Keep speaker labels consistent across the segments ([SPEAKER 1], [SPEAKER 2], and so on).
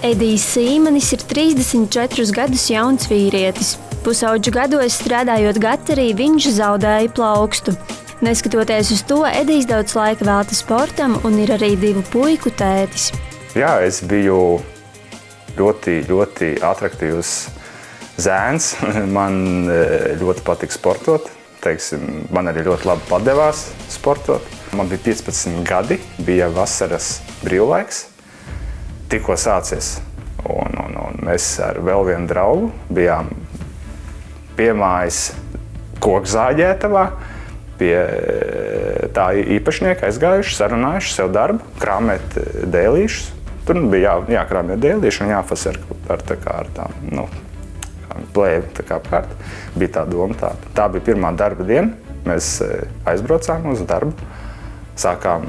[SPEAKER 1] Edijs Sīmanis ir 34 gadus jauns vīrietis. Pusaudžu gados strādājot Gaterī, viņš zaudēja plaukstu. Neskatoties uz to, Edijs daudz laika velta sportam un ir arī 2 puiku tētis.
[SPEAKER 2] Jā, es biju ļoti atraktīvs zēns. Man ļoti patika sportot. Teiksim, man arī ļoti labi padevās sportot. Man bija 15 gadi, bija vasaras brīvlaiks. Tikko sācies. Un mēs ar vēl vienu draugu bijām piemājas Kokzāģētavā pie tā īpašnieka aizgājuši, sarunājuši sev darbu, krāmēt dēlīšus. Tur bija jākrāmē dēlīši un jāfasē ar tām plēvi apkārt. Bija tā doma tāda. Tā bija pirmā darba diena. Mēs aizbraucām uz darbu, sākām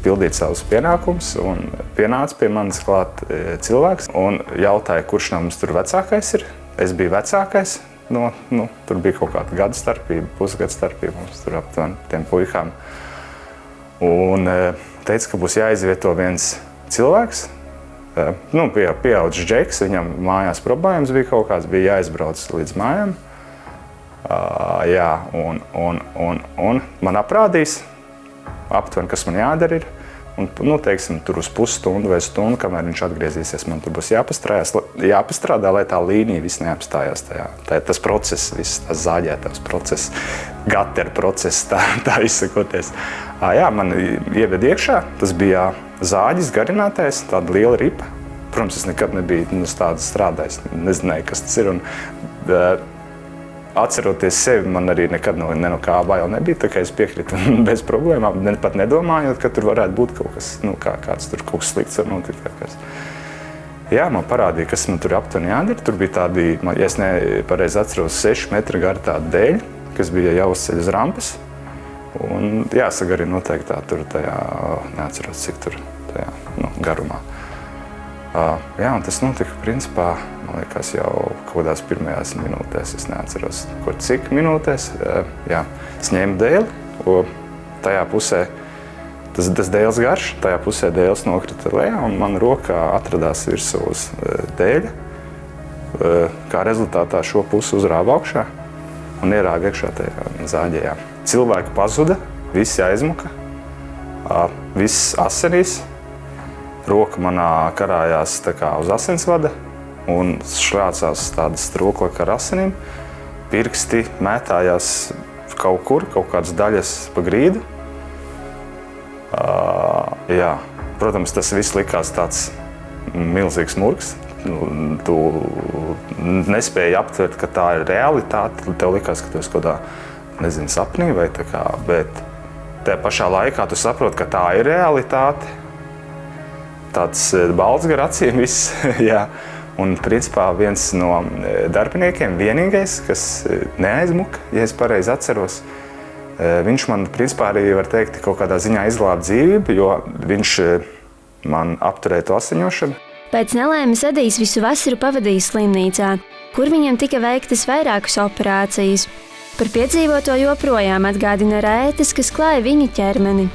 [SPEAKER 2] pildīt savus pienākumus un pienāca pie manis klāt cilvēks un jautāja, kurš no mums tur vecākais ir. Es biju vecākais. Tur bija kaut kāda gada starpība, pusgada starpība mums tur aptuveni tiem puikām. Un teica, ka būs jāizvieto viens cilvēks. Pieaudzis džeks, viņam mājās problēmas bija kaut kāds, bija jāizbrauc līdz mājām. Un man aprādīs aptuveni, kas man jādara ir. Un, tur uz pusstundu vai stundu, kamēr viņš atgriezīsies, man tur būs jāpastrādā, lai tā līnija viss neapstājās tajā. Tas process, viss tas zāģētavs process, Gatera process, tā izsakoties. Man ieved iekšā, tas bija zāģis garinātais, tāda liela ripa. Protams, es nekad nebiju tādas strādājis, nezināju, kas tas ir. Atceroties sevi, man arī nekad no kā bail nebija, tā kā es piekritu bez problēmām, pat nedomājot, ka tur varētu būt kaut kas, kāds tur kaut kas slikts var notikt. Jā, man parādīja, kas man tur aptuveni jādara. Tur bija tādi, ja es nepareizi atceros, 6 metri gari tādi dēļi, kas bija jāuzceļ uz rampas. Un jāsagarina noteikti tā tur tajā, neatceros, cik tur tajā, garumā. Un tas notika, principā, man liekas, jau kaut kādās pirmajās minūtēs, es neatceros, kur cik minūtēs. Es ņēmu dēli, tajā pusē, tas dēls garš, tajā pusē dēls nokrita lejā, un man rokā atradās virsū uz dēļa. Kā rezultātā šo pusi uzrāva augšā un ierāva iekšā tajā zāģējā. Cilvēki pazuda, visi aizmuka, viss asinīs. Roka manā karājās uz asinsvada un šļācās tādas strūklaka ar asinīm. Pirksti mētājās kaut kur, kaut kādas daļas pa grīdu. Protams, tas viss likās tāds milzīgs murgs. Tu nespēji aptvert, ka tā ir realitāte. Tev likās, ka tu esi kaut kādā, sapnī vai tā kā, bet tajā pašā laikā tu saproti, ka tā ir realitāte. Tāds balts gar acīm viss, jā. Un, principā, viens no darbiniekiem, vienīgais, kas neaizmuka, ja es pareizi atceros, viņš man, principā, arī, var teikt, kaut kādā ziņā izglāba dzīvību, jo viņš man apturēja to asiņošanu.
[SPEAKER 1] Pēc nelaimes Edijs visu vasaru pavadīja slimnīcā, kur viņam tika veiktas vairākas operācijas. Par piedzīvoto joprojām atgādina rētas, kas klāja viņa ķermeni.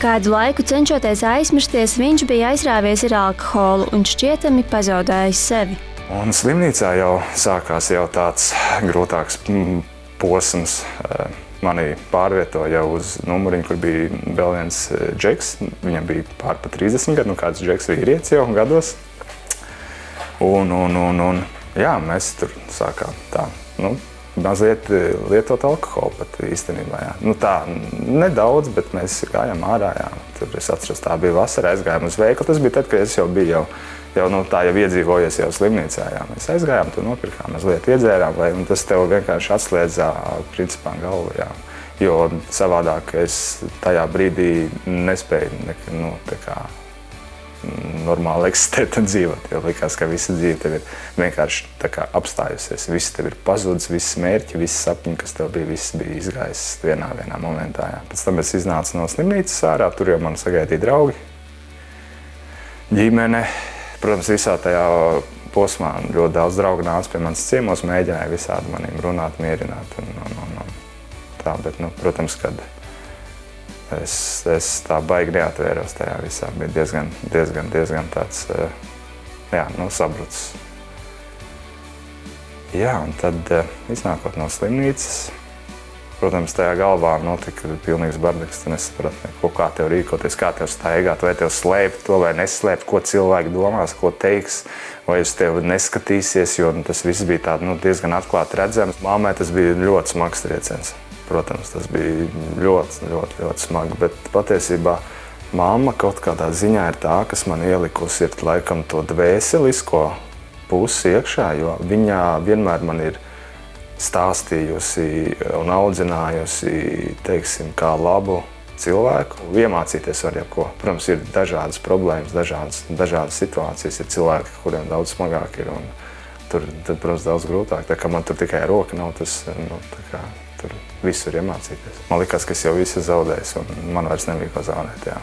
[SPEAKER 1] Kādu laiku cenšoties aizmirsties, viņš bija aizrāvies ar alkoholu un šķietami pazaudējis sevi.
[SPEAKER 2] Un slimnīcā jau sākās tāds grūtāks posms. Mani pārvietoja uz numuriņu, kur bija vēl viens džeks. Viņam bija pār pa 30 gadu, kāds džeks vīrietis jau gados. Mēs tur sākām tā, mazliet lietot alkoholu pat īstenībā, jā. Tā nedaudz, bet mēs gājām ārā, jā. Tur es atceros, tā bija vasara, aizgājām uz veikalu. Tas bija tad, kad es jau biju jau iedzīvojies jau slimnīcā, jā. Mēs aizgājām, tur nopirkām, mazliet iedzērām, un tas tev vienkārši atslēdzā principā galvu, jā. Jo savādāk es tajā brīdī nespēju, normāli eksistēt un dzīvot, jo likās, ka visa dzīve tev ir vienkārši apstājusies. Viss tev ir pazudis, viss mērķi, viss sapņi, kas tev bija, viss bija izgājis vienā momentā. Jā. Pēc tam es iznācu no slimnīcas ārā, tur jau man sagaidīja draugi, ģimene. Protams, visā tajā posmā ļoti daudz draugu nāca pie manis ciemos, mēģināja visādi maniem runāt, mierināt un tā, bet, protams, kad es tā baigi neatvēros tajā visā, bija diezgan tāds, sabrucis. Jā, un tad, iznākot no slimnīcas, protams, tajā galvā notika pilnīgs bardaks. Tu nesaprati neko, kā tev rīkoties, kā tev staigāt, vai tev slēpt to vai neslēpt, ko cilvēki domās, ko teiks, vai uz tevi neskatīsies, jo tas viss bija tāda diezgan atklāti redzams. Mammai tas bija ļoti smags trieciens. Protams, tas bija ļoti smagi, bet patiesībā mamma kaut kādā ziņā ir tā, kas man ielikusi ir laikam to dvēselisko pusi iekšā, jo viņa vienmēr man ir stāstījusi un audzinājusi, teiksim, kā labu cilvēku. Iemācīties var jebko. Protams, ir dažādas problēmas, dažādas situācijas, ir cilvēki, kuriem daudz smagāk ir, un tur, protams, daudz grūtāk. Tā kā man tur tikai roka nav, tas, tur visur iemācīties. Man likās, ka es jau visu zaudējis, un man vairs nebija ko zaudēt, jā.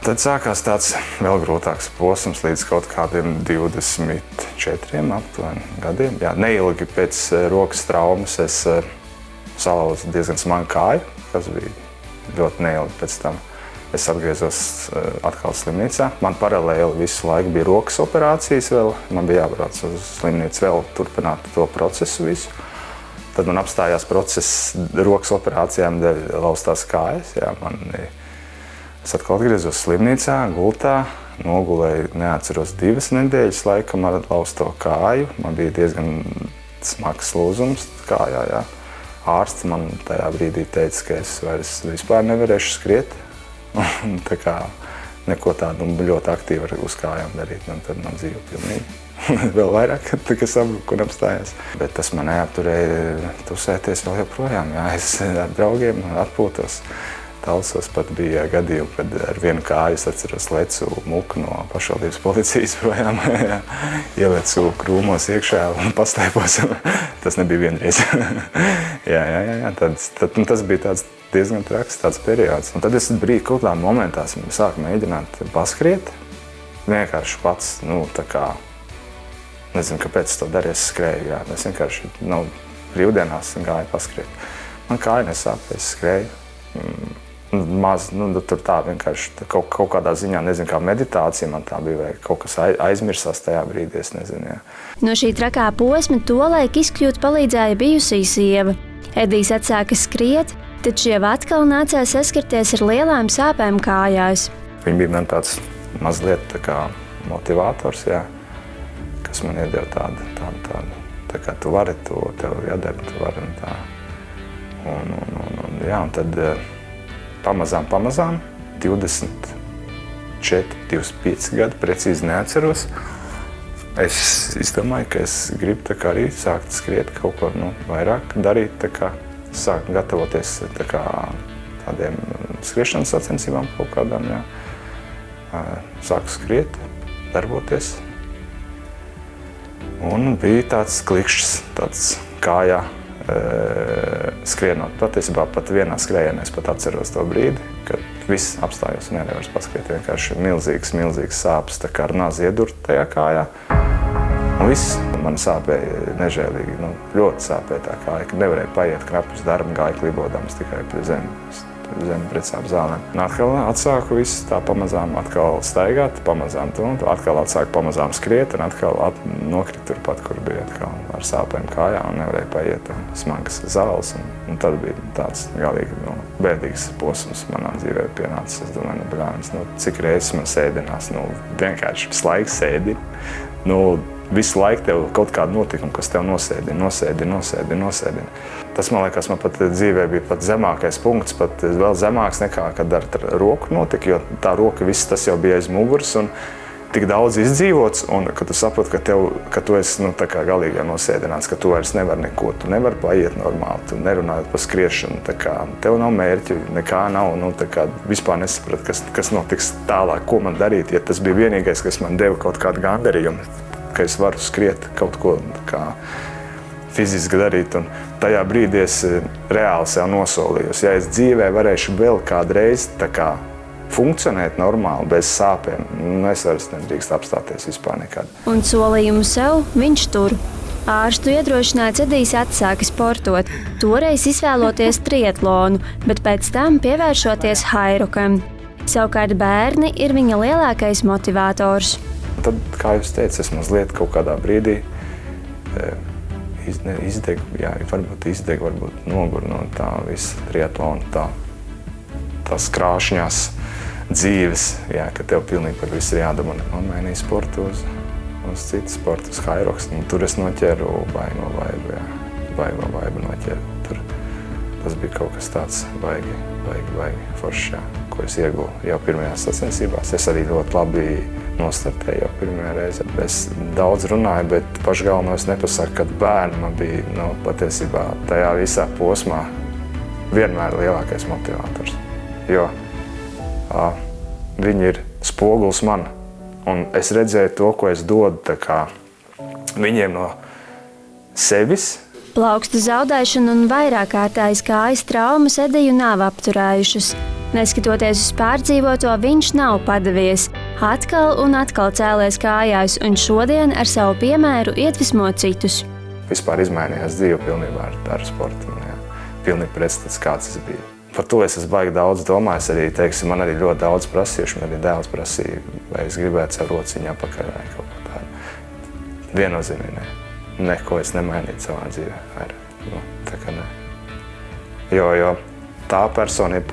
[SPEAKER 2] Tad sākās tāds vēl grūtāks posms līdz kaut kādiem 24 aptuveni gadiem. Jā, neilgi pēc rokas traumas es salauzu diezgan smagu kāju, kas bija ļoti neilgi pēc tam. Es atgriezos atkal slimnīcā. Man paralēli visu laiku bija rokas operācijas vēl. Man bija jābrauc uz slimnīcu vēl turpināt to procesu visu. Tad man apstājās process rokas operācijām dēļ laustās kājas. Jā, es atkal atgriezos slimnīcā, gultā, nogulēju, neatceros 2 nedēļas laikam ar lausto kāju. Man bija diezgan smags lūzums kājā, jā. Ārsts man tajā brīdī teica, ka es vairs vispār nevarēšu skriet. Tā kā neko tādu ļoti aktīvi uz kājām darīt, un tad man dzīve pilnīgi vēl vairāk sabruka un apstājās. Bet tas man neapturēja tusēties vēl joprojām, jā. Es ar draugiem atpūtos. Talsos pat bija gadījumi, kad ar vienu kāju es atceros lecu muku no pašvaldības policijas projām, ielecu krūmos iekšā un paslēpos. Tas nebija vienreiz. jā. Tas bija tāds diezgan traks tāds periods. Un tad es kaut kādā momentā sāku mēģināt paskriet. Vienkārši pats, tā kā, nezinu, kāpēc es to darīju, es skrēju, jā. Es vienkārši, brīvdienās gāju paskriet. Man kāja nesāpēja, es skrēju. Maz, tur tā vienkārši kaut kādā ziņā, nezinu, kā meditācija man tā bija, vai kaut kas aizmirsās tajā brīdī, es nezinu, jā.
[SPEAKER 1] No šī trakā posma tolaik izkļūt palīdzēja bijusī sieva. Edijs atsāka skriet, taču jau atkal nācās saskarties ar lielām sāpēm kājās.
[SPEAKER 2] Viņa bija man tāds mazliet tā kā motivators, jā, kas man iedeva tādu, tā kā tu vari to, tev jādara, tu vari un tā. Un tad pamazām, 24, 25 gadi, precīzi neatceros. Es izdomāju, ka es gribu tā kā arī sākt skriet kaut ko vairāk darīt, tā kā sākt gatavoties tā kā tādiem skriešanas sacensībām kaut kādām, jā. Sāku skriet, darboties. Un bija tāds klikšķis, tāds kājā. Skrienot. Patiesībā pat vienā skrējienā es pat atceros to brīdi, kad viss apstājos un nevarēju vairs paskriet. Vienkārši milzīgs sāpes, tā kā ar nazi iedurt tajā kājā. Un viss man sāpēja nežēlīgi, ļoti sāpēja tā kāja, ka nevarēju paiet knapi uz darbu, gāju klibodams tikai pie zem precām zālēm. Un atkal atsāku visu tā pamazām atkal staigāt, pamazām to, atkal atsāku pamazām skriet un atkal nokrit turpat, kur bija atkal ar sāpēm kājā un nevarēju paiet un smagas zāles. Un tad bija tāds galīgi bēdīgs posms manā dzīvē pienācis. Es domāju, brānis, cik reizes man sēdinās, vienkārši visu laiku sēdina. Visu laiku tev kaut kāda notikuma, kas tev nosēdina. Tas, man liekas, man pat dzīvē bija pat zemākais punkts, pat vēl zemāks nekā, kad ar roku notika, jo tā roka, viss tas jau bija aiz muguras un tik daudz izdzīvots, un kad tu saproti, ka tu esi tā kā galīgi nosēdināts, ka tu vairs nevari neko, tu nevari paiet normāli, tu nerunājot par skriešanu, tā kā tev nav mērķi, nekā nav, tā kā vispār nesaprati, kas notiks tālāk, ko man darīt, ja tas bija vienīgais, kas man deva kaut kādu gandarījumu, ka es varu skriet kaut ko fiziski darīt. Un tajā brīdī es reāli sev nosolījos. Ja es dzīvē varēšu vēl kādreiz funkcionēt normāli, bez sāpēm. Es vairs nedrīkst apstāties vispār nekad.
[SPEAKER 1] Un solījumu sev viņš tur. Ārstu iedrošināts Edijs atsāka sportot, toreiz izvēloties triatlonu, bet pēc tam pievēršoties hairokam. Savukārt bērni ir viņa lielākais motivators.
[SPEAKER 2] Tad, kā jūs teicat, es mazliet kaut kādā brīdī varbūt nogur no tā visa triatlona, tās krāšņās dzīves, ka tev pilnīgi par visu ir jādomā. Man mainīja sportu uz citu sportu, uz hairoks. Tur es noķēru baigo vaibu noķēru. Tas bija kaut kas tāds baigi foršs, ko es ieguvu jau pirmajās sacensībās. Es arī ļoti labi nostartēju jau pirmajā reizē. Es daudz runāju, bet pašu galveno es nepasaku, ka bērni man bija patiesībā tajā visā posmā vienmēr lielākais motivators. Jo viņi ir spogulis man. Un es redzēju to, ko es dodu viņiem no sevis.
[SPEAKER 1] Plaukstu zaudēšana un vairāk kārtējas kājas traumas Ediju nav apturējušas. Neskatoties uz pārdzīvoto, viņš nav padavies. Atkal un atkal cēlies kājās un šodien ar savu piemēru iedvesmo citus.
[SPEAKER 2] Vispār izmainījās dzīve pilnībā ar sportu. Pilnīgi pretstats, kāds es biju. Par to es esmu baigi daudz domājis. Man arī ļoti daudz prasījuši. Man arī dēls prasīja, vai es gribētu savu rociņu apakaļ vai kaut ko tādu. Viennozīmīgi neko es nemainītu savā dzīvē. Tā kā ne. Jo tā personība,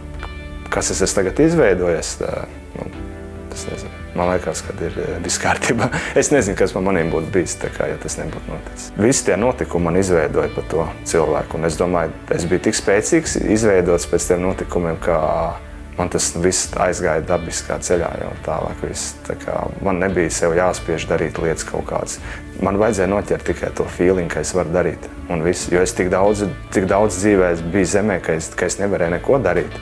[SPEAKER 2] kas es esmu tagad izveidojies, tas nezinu. Man liekas, ka ir viss kārtībā. Es nezinu, kas man manīm būtu bijis, ja tas nebūtu noticis. Visi tie notikumi man izveidoja par to cilvēku. Un es domāju, es biju tik spēcīgs izveidots pēc tiem notikumiem, ka man tas viss aizgāja dabiskā ceļā jau tālāk. Man nebija sev jāspiež darīt lietas kaut kādas. Man vajadzēja noķert tikai to feeling, ka es varu darīt. Un visu, jo es tik daudz dzīvē biju zemē, ka es nevarēju neko darīt.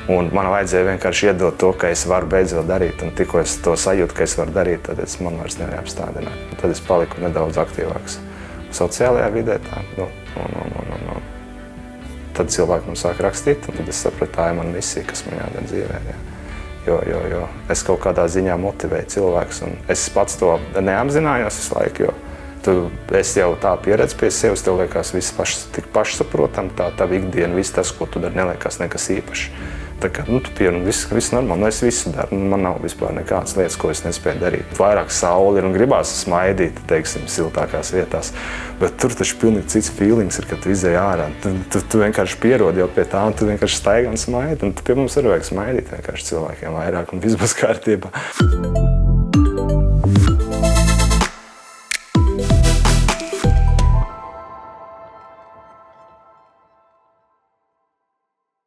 [SPEAKER 2] Un man vajadzēja vienkārši iedot to, ka es varu beidzot darīt. Un tikko es to sajūtu, ka es varu darīt, tad man vairs nevarēja apstādināt. Tad es paliku nedaudz aktīvāks sociālajā vidē. Tad cilvēki man sāk rakstīt, un tad es sapratu, tā ir mana misija, kas man jādara dzīvē. Jo es kaut kādā ziņā motivēju cilvēkus. Un es pats to neapzinājos visu laiku, jo es jau tā pieredzu pie sevis, tev liekas viss tik pašsaprotam, tā ikdiena, viss tas, ko tu dari, neliekas nekas īpašs. Tu pierunā, viss normāli, es visu daru, man nav vispār nekādas lietas, ko es nespēju darīt. Vairāk saule ir un gribās smaidīt, siltākās vietās, bet tur taču pilnīgi cits feelings ir, kad tu izēji ārā. Tu vienkārši pierodi jau pie tā, un tu vienkārši staigā un smaidi, un pie mums arī vajag smaidīt vienkārši cilvēkiem vairāk, un viss būs kārtībā.